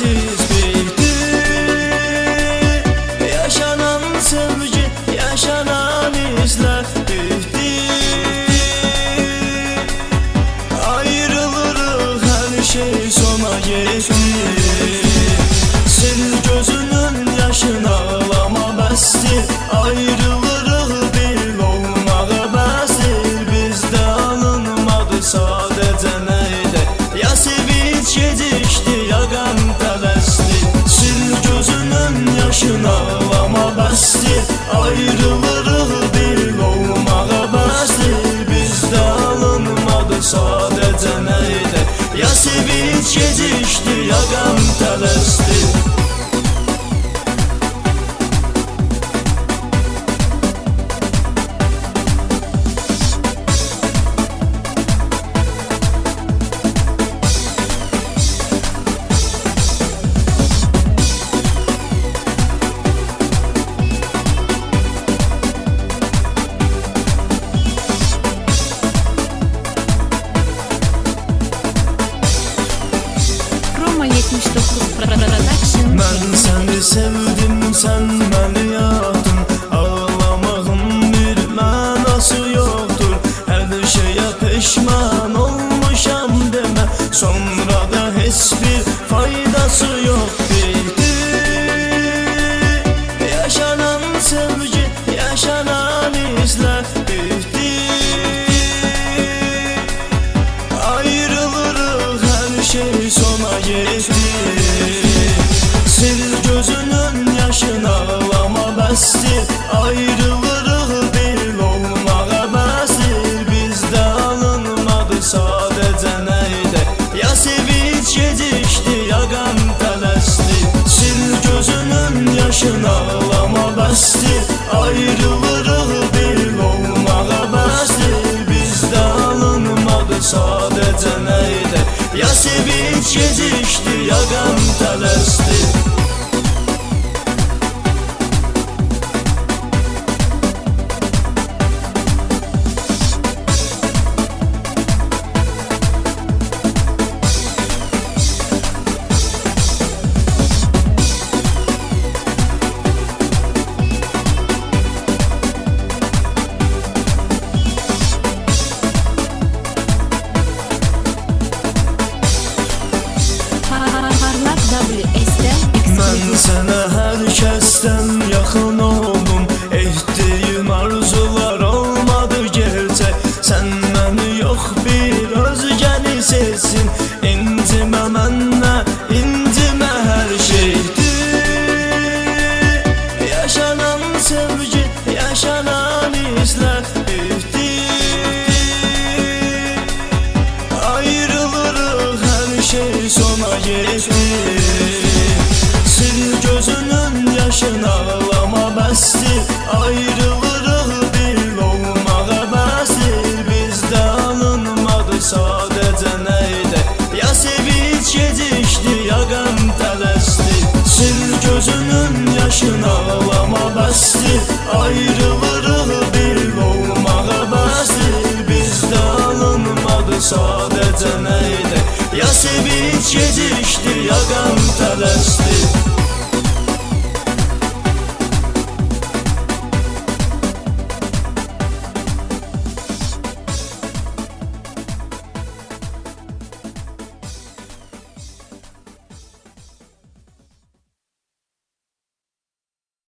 çaresiz bitti. Yaşanan sevgi, yaşanan izler bitti. Ayrılırıq, her şey sona yetti. Sil gözünün yaşını, ağlama bəsdir. Ayrılırıq, bir olmağa bəsdir. Bizdə alınmadı sadəcə neydi? Ya sevinç gecikdi, ya qəm tələsdi. Sil gözünün yaşını, ağlama bəsdir. Ayrılırıq, bir olmağa bəsdir. Bizdə alınmadı sadəcə neydi? Ya sevinç gecikdi, ya qəm tələsdi. Roma 79 Production. Ben seni sevdim, sen beni yaktın. Ağlamağın bir mənası yoktur. Her şeye peşman olmuşam deme. Sonra da heç bir faydası yok. Bitti. Yaşanan sevgi, yaşanan izler bitti. Ayrılırıq, her şey sona yetti. Sil gözünün yaşını, ağlama bəsdir. Ayrılırıq, bir olmağa bəsdir. Bizdə alınmadı sadəcə neydi? Ya sevinç gecikdi, ya qəm tələsdi. Sil gözünün yaşını, ağlama bəsdir. Ayrılırıq, bir olmağa bəsdir. Bizdə alınmadı sadəcə neydi? Ya sevinç gecikdi, ya qəm tələsdi. Parlak WS'de Mən sənə hər kəsdən yaxın oldum. Etdiyim arzular olmadı gerçək. Sən məni yox, bir özgəni seçsin. İncimə mənə, incimə hər şeydir. Yaşanan sevgi, yaşanan izlər bitti. Ayrılırıq, hər şey sona yetti. Sil gözünün yaşını, ağlama bəsdir. Ayrılırıq, bir olmağa bəsdir. Bizdə alınmadı sadəcə neydi? Ya sevinç gecikdi, ya qəm tələsdi. Sil gözünün yaşını, ağlama bəsdir. Ayrılırıq, bir olmağa bəsdir. Bizdə alınmadı sadəcə neydi? Ya sevinç gecikdi, ya qəm